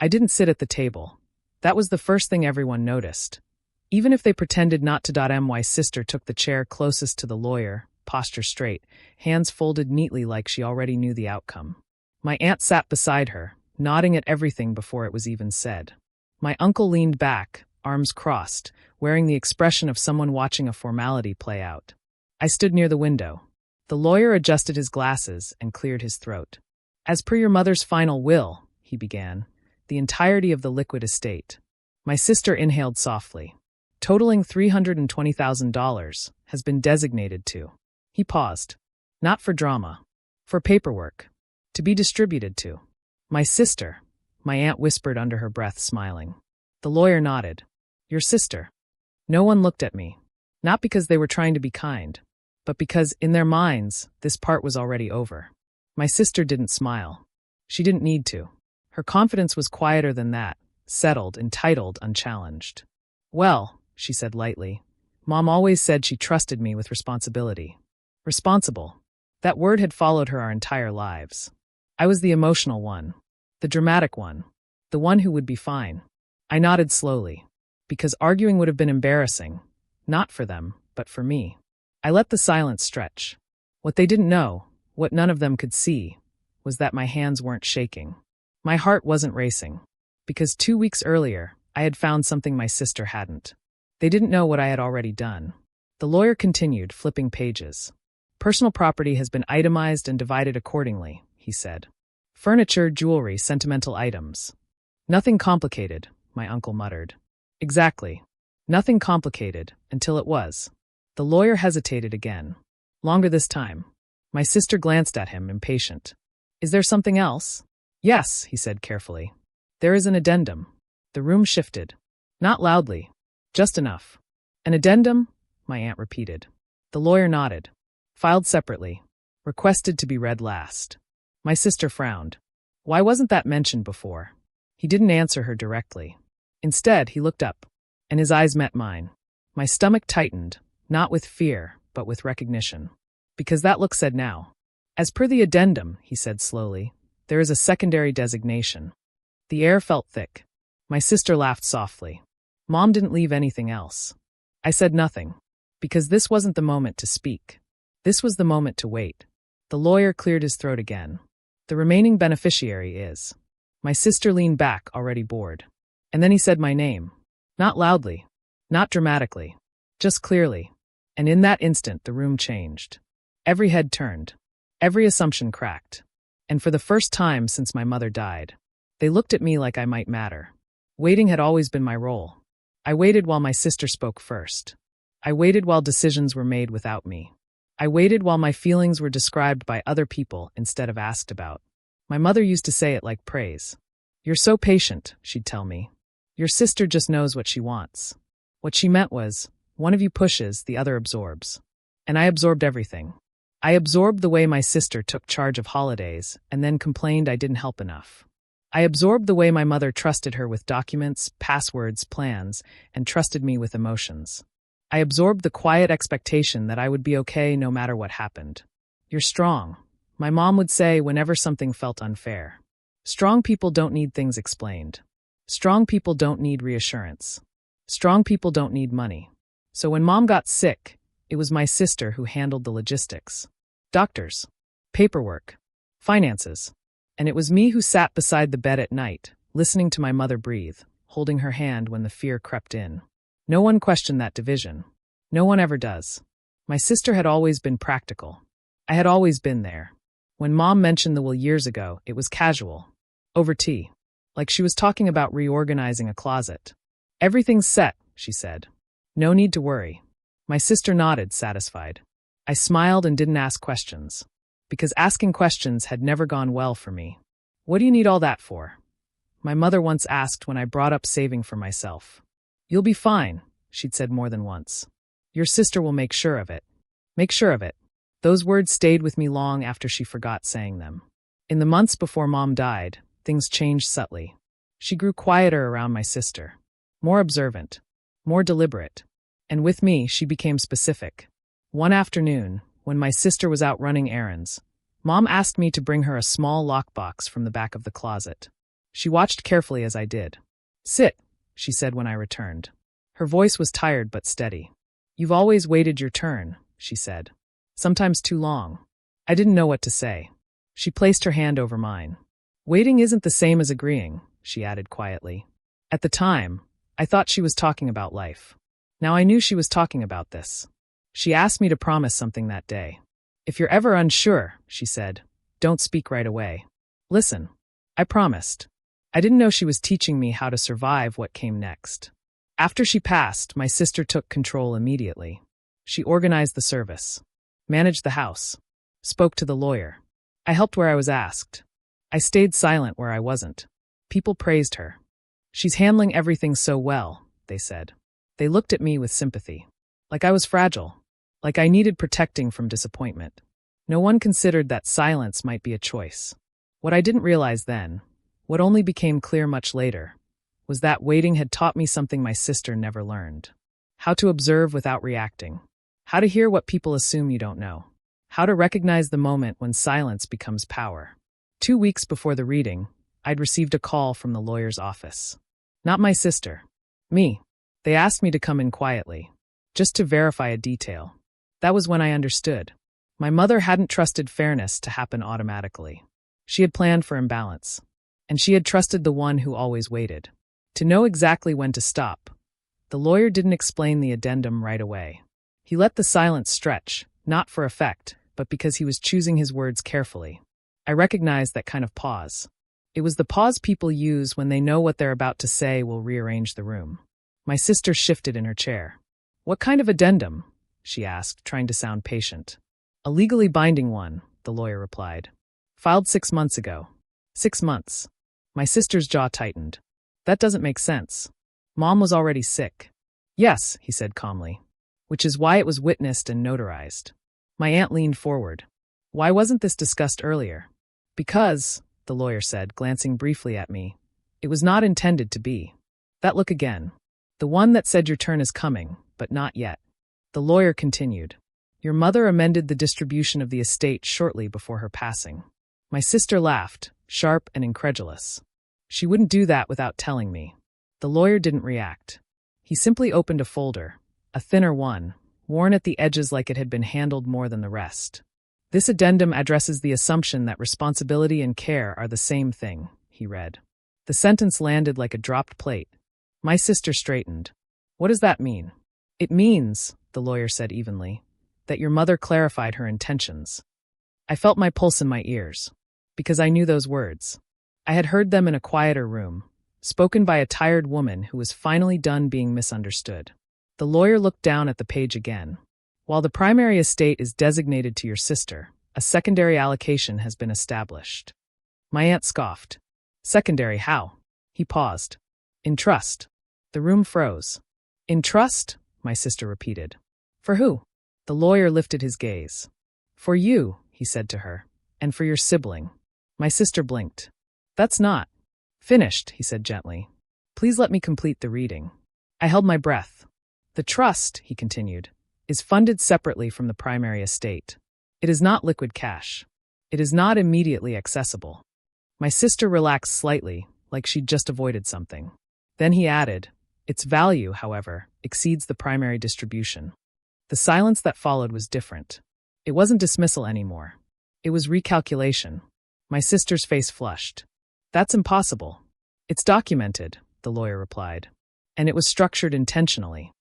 I didn't sit at the table. That was the first thing everyone noticed. Even if they pretended not to. My sister took the chair closest to the lawyer, posture straight, hands folded neatly like she already knew the outcome. My aunt sat beside her, nodding at everything before it was even said. My uncle leaned back, arms crossed, wearing the expression of someone watching a formality play out. I stood near the window. The lawyer adjusted his glasses and cleared his throat. As per your mother's final will, he began, the entirety of the liquid estate. My sister inhaled softly. Totaling $320,000 has been designated to. He paused. Not for drama. For paperwork. To be distributed to. My sister, my aunt whispered under her breath, smiling. The lawyer nodded. Your sister. No one looked at me. Not because they were trying to be kind, but because, in their minds, this part was already over. My sister didn't smile. She didn't need to. Her confidence was quieter than that, settled, entitled, unchallenged. Well, she said lightly, Mom always said she trusted me with responsibility. Responsible. That word had followed her our entire lives. I was the emotional one. The dramatic one. The one who would be fine. I nodded slowly. Because arguing would have been embarrassing. Not for them, but for me. I let the silence stretch. What they didn't know, what none of them could see, was that my hands weren't shaking. My heart wasn't racing. Because 2 weeks earlier, I had found something my sister hadn't. They didn't know what I had already done. The lawyer continued, flipping pages. Personal property has been itemized and divided accordingly, he said. Furniture, jewelry, sentimental items. Nothing complicated, my uncle muttered. Exactly. Nothing complicated, until it was. The lawyer hesitated again. Longer this time. My sister glanced at him, impatient. Is there something else? Yes, he said carefully. There is an addendum. The room shifted. Not loudly. Just enough. An addendum? My aunt repeated. The lawyer nodded. Filed separately. Requested to be read last. My sister frowned. Why wasn't that mentioned before? He didn't answer her directly. Instead, he looked up, and his eyes met mine. My stomach tightened, not with fear, but with recognition. Because that look said now. As per the addendum, he said slowly, there is a secondary designation. The air felt thick. My sister laughed softly. Mom didn't leave anything else. I said nothing. Because this wasn't the moment to speak. This was the moment to wait. The lawyer cleared his throat again. The remaining beneficiary is. My sister leaned back, already bored. And then he said my name. Not loudly. Not dramatically. Just clearly. And in that instant the room changed. Every head turned. Every assumption cracked. And for the first time since my mother died, they looked at me like I might matter. Waiting had always been my role. I waited while my sister spoke first. I waited while decisions were made without me. I waited while my feelings were described by other people instead of asked about. My mother used to say it like praise. You're so patient, she'd tell me. Your sister just knows what she wants. What she meant was, one of you pushes, the other absorbs. And I absorbed everything. I absorbed the way my sister took charge of holidays and then complained I didn't help enough. I absorbed the way my mother trusted her with documents, passwords, plans, and trusted me with emotions. I absorbed the quiet expectation that I would be okay no matter what happened. You're strong, my mom would say whenever something felt unfair. Strong people don't need things explained. Strong people don't need reassurance. Strong people don't need money. So when Mom got sick, it was my sister who handled the logistics. Doctors. Paperwork. Finances. And it was me who sat beside the bed at night, listening to my mother breathe, holding her hand when the fear crept in. No one questioned that division. No one ever does. My sister had always been practical. I had always been there. When Mom mentioned the will years ago, it was casual. Over tea. Like she was talking about reorganizing a closet. Everything's set, she said. No need to worry. My sister nodded, satisfied. I smiled and didn't ask questions. Because asking questions had never gone well for me. What do you need all that for? My mother once asked when I brought up saving for myself. You'll be fine, she'd said more than once. Your sister will make sure of it. Make sure of it. Those words stayed with me long after she forgot saying them. In the months before Mom died, things changed subtly. She grew quieter around my sister. More observant. More deliberate. And with me, she became specific. One afternoon, when my sister was out running errands, Mom asked me to bring her a small lockbox from the back of the closet. She watched carefully as I did. "Sit," she said when I returned. Her voice was tired but steady. "You've always waited your turn," she said. "Sometimes too long." I didn't know what to say. She placed her hand over mine. "Waiting isn't the same as agreeing," she added quietly. At the time, I thought she was talking about life. Now I knew she was talking about this. She asked me to promise something that day. "If you're ever unsure," she said, "don't speak right away. Listen." I promised. I didn't know she was teaching me how to survive what came next. After she passed, my sister took control immediately. She organized the service, managed the house, spoke to the lawyer. I helped where I was asked. I stayed silent where I wasn't. People praised her. "She's handling everything so well," they said. They looked at me with sympathy. Like I was fragile. Like I needed protecting from disappointment. No one considered that silence might be a choice. What I didn't realize then, what only became clear much later, was that waiting had taught me something my sister never learned. How to observe without reacting. How to hear what people assume you don't know. How to recognize the moment when silence becomes power. 2 weeks before the reading, I'd received a call from the lawyer's office. Not my sister. Me. They asked me to come in quietly, just to verify a detail. That was when I understood. My mother hadn't trusted fairness to happen automatically. She had planned for imbalance. And she had trusted the one who always waited. To know exactly when to stop. The lawyer didn't explain the addendum right away. He let the silence stretch, not for effect, but because he was choosing his words carefully. I recognized that kind of pause. It was the pause people use when they know what they're about to say will rearrange the room. My sister shifted in her chair. "What kind of addendum?" she asked, trying to sound patient. "A legally binding one," the lawyer replied. "Filed 6 months ago." 6 months. My sister's jaw tightened. "That doesn't make sense. Mom was already sick." "Yes," he said calmly. "Which is why it was witnessed and notarized." My aunt leaned forward. "Why wasn't this discussed earlier?" "Because," the lawyer said, glancing briefly at me, "it was not intended to be." That look again. The one that said your turn is coming, but not yet. The lawyer continued. "Your mother amended the distribution of the estate shortly before her passing." My sister laughed, sharp and incredulous. "She wouldn't do that without telling me." The lawyer didn't react. He simply opened a folder, a thinner one, worn at the edges like it had been handled more than the rest. "This addendum addresses the assumption that responsibility and care are the same thing," he read. The sentence landed like a dropped plate. My sister straightened. "What does that mean?" "It means," the lawyer said evenly, "that your mother clarified her intentions." I felt my pulse in my ears, because I knew those words. I had heard them in a quieter room, spoken by a tired woman who was finally done being misunderstood. The lawyer looked down at the page again. "While the primary estate is designated to your sister, a secondary allocation has been established." My aunt scoffed. "Secondary how?" He paused. "In trust." The room froze. "In trust?" my sister repeated. "For who?" The lawyer lifted his gaze. "For you," he said to her, "and for your sibling." My sister blinked. "That's not finished," he said gently. "Please let me complete the reading." I held my breath. "The trust," he continued, "is funded separately from the primary estate. It is not liquid cash. It is not immediately accessible." My sister relaxed slightly, like she'd just avoided something. Then he added, "Its value, however, exceeds the primary distribution." The silence that followed was different. It wasn't dismissal anymore. It was recalculation. My sister's face flushed. "That's impossible." "It's documented," the lawyer replied. "And it was structured intentionally."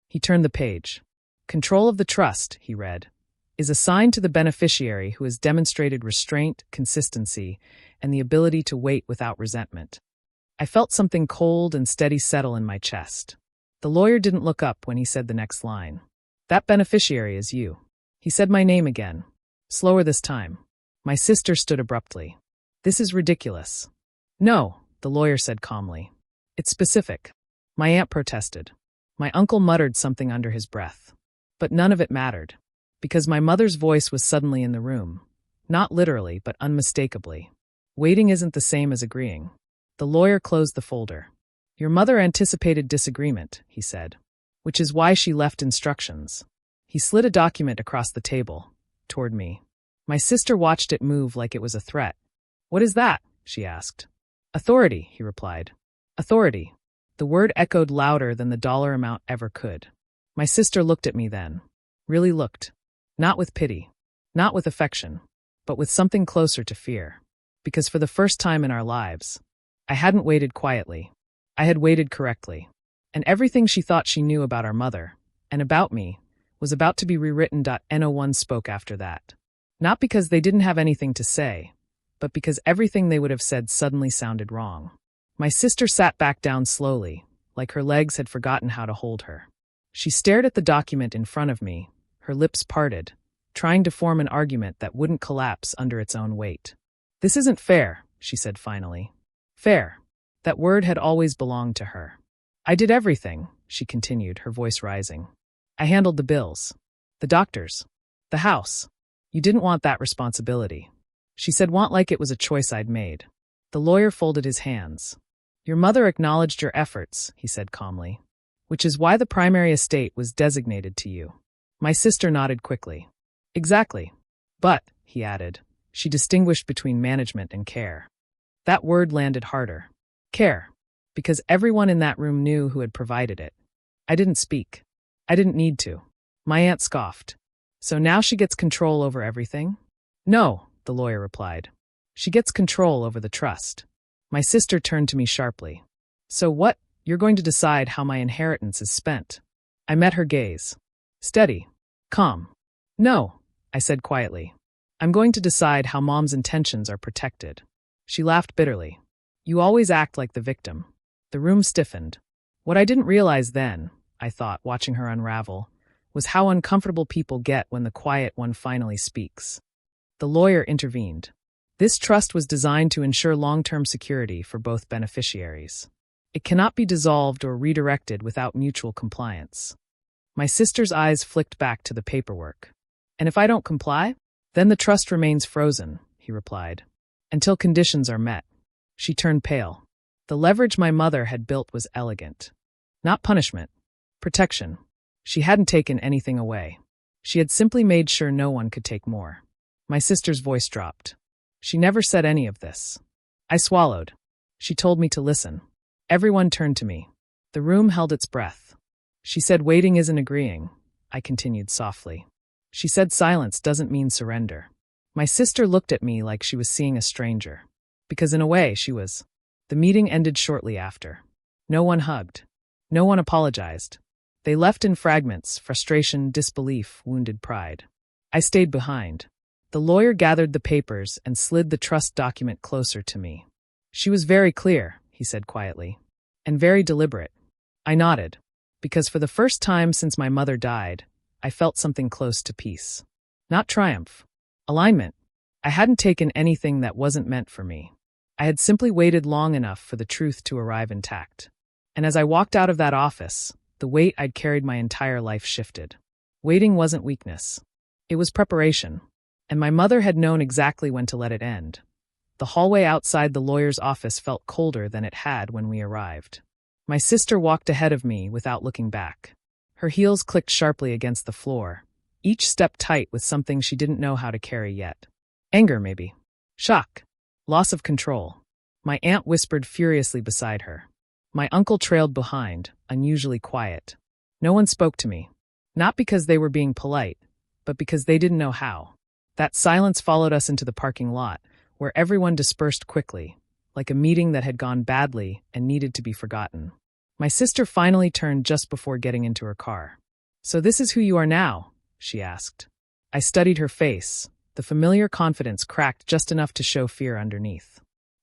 He turned the page. "Control of the trust," he read, "is assigned to the beneficiary who has demonstrated restraint, consistency, and the ability to wait without resentment." I felt something cold and steady settle in my chest. The lawyer didn't look up when he said the next line. "That beneficiary is you." He said my name again, slower this time. My sister stood abruptly. "This is ridiculous." "No," the lawyer said calmly. "It's specific." My aunt protested. My uncle muttered something under his breath. But none of it mattered, because my mother's voice was suddenly in the room. Not literally, but unmistakably. "Waiting isn't the same as agreeing." The lawyer closed the folder. "Your mother anticipated disagreement," he said, "which is why she left instructions." He slid a document across the table, toward me. My sister watched it move like it was a threat. "What is that?" she asked. Authority, he replied. Authority. The word echoed louder than the dollar amount ever could. My sister looked at me then. Really looked. Not with pity. Not with affection. But with something closer to fear. Because for the first time in our lives, I hadn't waited quietly. I had waited correctly. And everything she thought she knew about our mother, and about me, was about to be rewritten. No one spoke after that. Not because they didn't have anything to say, but because everything they would have said suddenly sounded wrong. My sister sat back down slowly, like her legs had forgotten how to hold her. She stared at the document in front of me, her lips parted, trying to form an argument that wouldn't collapse under its own weight. This isn't fair, she said finally. Fair. That word had always belonged to her. I did everything, she continued, her voice rising. I handled the bills, the doctors, the house. You didn't want that responsibility. She said want like it was a choice I'd made. The lawyer folded his hands. Your mother acknowledged your efforts, he said calmly, which is why the primary estate was designated to you. My sister nodded quickly. Exactly. But, he added, she distinguished between management and care. That word landed harder. Care. Because everyone in that room knew who had provided it. I didn't speak. I didn't need to. My aunt scoffed. So now she gets control over everything? No, the lawyer replied. She gets control over the trust. My sister turned to me sharply. So what? You're going to decide how my inheritance is spent. I met her gaze. Steady. Calm. No, I said quietly. I'm going to decide how Mom's intentions are protected. She laughed bitterly. You always act like the victim. The room stiffened. What I didn't realize then, I thought, watching her unravel, was how uncomfortable people get when the quiet one finally speaks. The lawyer intervened. This trust was designed to ensure long-term security for both beneficiaries. It cannot be dissolved or redirected without mutual compliance. My sister's eyes flicked back to the paperwork. And if I don't comply? Then the trust remains frozen, he replied. Until conditions are met. She turned pale. The leverage my mother had built was elegant. Not punishment. Protection. She hadn't taken anything away. She had simply made sure no one could take more. My sister's voice dropped. She never said any of this. I swallowed. She told me to listen. Everyone turned to me. The room held its breath. She said waiting isn't agreeing, I continued softly. She said silence doesn't mean surrender. My sister looked at me like she was seeing a stranger. Because in a way, she was. The meeting ended shortly after. No one hugged. No one apologized. They left in fragments, frustration, disbelief, wounded pride. I stayed behind. The lawyer gathered the papers and slid the trust document closer to me. She was very clear, he said quietly, and very deliberate. I nodded, because for the first time since my mother died, I felt something close to peace. Not triumph. Alignment. I hadn't taken anything that wasn't meant for me. I had simply waited long enough for the truth to arrive intact. And as I walked out of that office, the weight I'd carried my entire life shifted. Waiting wasn't weakness. It was preparation. And my mother had known exactly when to let it end. The hallway outside the lawyer's office felt colder than it had when we arrived. My sister walked ahead of me without looking back. Her heels clicked sharply against the floor, each step tight with something she didn't know how to carry yet. Anger, maybe. Shock. Loss of control. My aunt whispered furiously beside her. My uncle trailed behind, unusually quiet. No one spoke to me. Not because they were being polite, but because they didn't know how. That silence followed us into the parking lot, where everyone dispersed quickly, like a meeting that had gone badly and needed to be forgotten. My sister finally turned just before getting into her car. So this is who you are now? She asked. I studied her face. The familiar confidence cracked just enough to show fear underneath.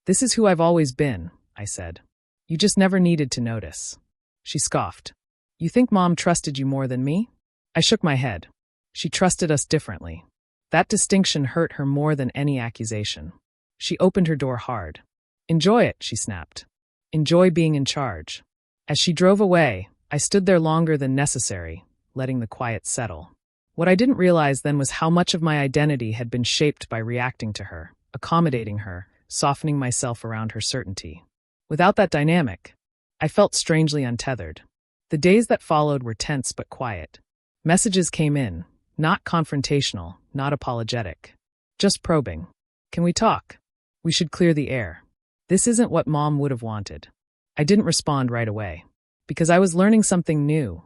This is who I've always been, I said. You just never needed to notice. She scoffed. You think Mom trusted you more than me? I shook my head. She trusted us differently. That distinction hurt her more than any accusation. She opened her door hard. Enjoy it, she snapped. Enjoy being in charge. As she drove away, I stood there longer than necessary, letting the quiet settle. What I didn't realize then was how much of my identity had been shaped by reacting to her, accommodating her, softening myself around her certainty. Without that dynamic, I felt strangely untethered. The days that followed were tense but quiet. Messages came in, not confrontational, not apologetic. Just probing. Can we talk? We should clear the air. This isn't what Mom would have wanted. I didn't respond right away. Because I was learning something new.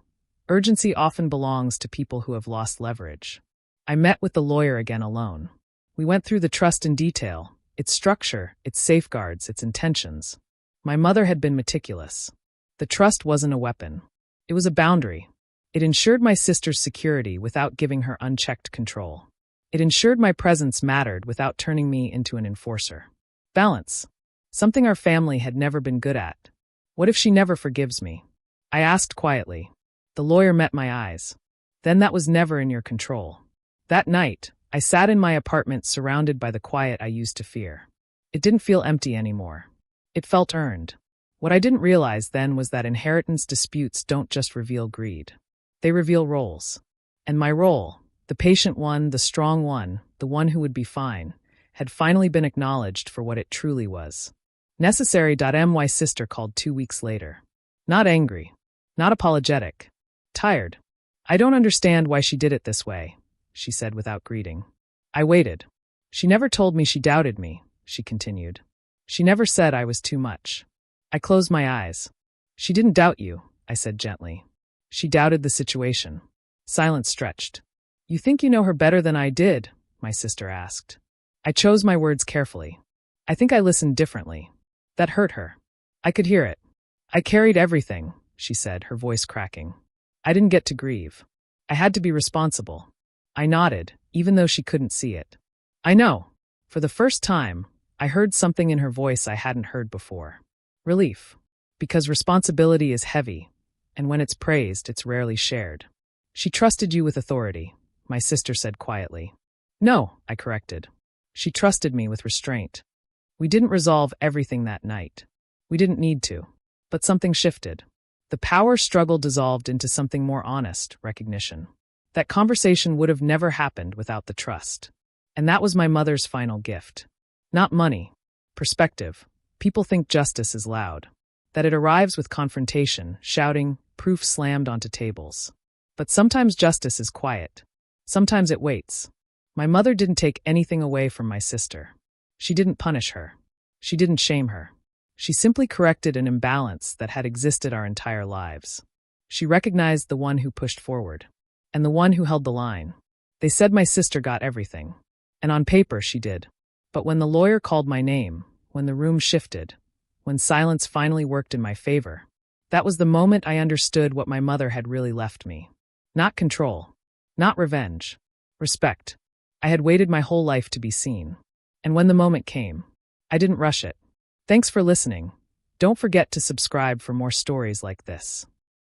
Urgency often belongs to people who have lost leverage. I met with the lawyer again alone. We went through the trust in detail, its structure, its safeguards, its intentions. My mother had been meticulous. The trust wasn't a weapon. It was a boundary. It ensured my sister's security without giving her unchecked control. It ensured my presence mattered without turning me into an enforcer. Balance. Something our family had never been good at. What if she never forgives me? I asked quietly. The lawyer met my eyes. Then that was never in your control. That night, I sat in my apartment surrounded by the quiet I used to fear. It didn't feel empty anymore. It felt earned. What I didn't realize then was that inheritance disputes don't just reveal greed. They reveal roles. And my role, the patient one, the strong one, the one who would be fine, had finally been acknowledged for what it truly was. Necessary. My sister called 2 weeks later. Not angry. Not apologetic. Tired. I don't understand why she did it this way, she said without greeting. I waited. She never told me she doubted me, she continued. She never said I was too much. I closed my eyes. She didn't doubt you, I said gently. She doubted the situation. Silence stretched. You think you know her better than I did? My sister asked. I chose my words carefully. I think I listened differently. That hurt her. I could hear it. I carried everything, she said, her voice cracking. I didn't get to grieve. I had to be responsible. I nodded, even though she couldn't see it. I know. For the first time, I heard something in her voice I hadn't heard before. Relief. Because responsibility is heavy, and when it's praised, it's rarely shared. She trusted you with authority, my sister said quietly. No, I corrected. She trusted me with restraint. We didn't resolve everything that night. We didn't need to. But something shifted. The power struggle dissolved into something more honest, recognition. That conversation would have never happened without the trust. And that was my mother's final gift. Not money. Perspective. People think justice is loud. That it arrives with confrontation, shouting, proof slammed onto tables. But sometimes justice is quiet. Sometimes it waits. My mother didn't take anything away from my sister. She didn't punish her. She didn't shame her. She simply corrected an imbalance that had existed our entire lives. She recognized the one who pushed forward, and the one who held the line. They said my sister got everything, and on paper she did. But when the lawyer called my name, when the room shifted, when silence finally worked in my favor, that was the moment I understood what my mother had really left me. Not control, not revenge, respect. I had waited my whole life to be seen. And when the moment came, I didn't rush it. Thanks for listening. Don't forget to subscribe for more stories like this.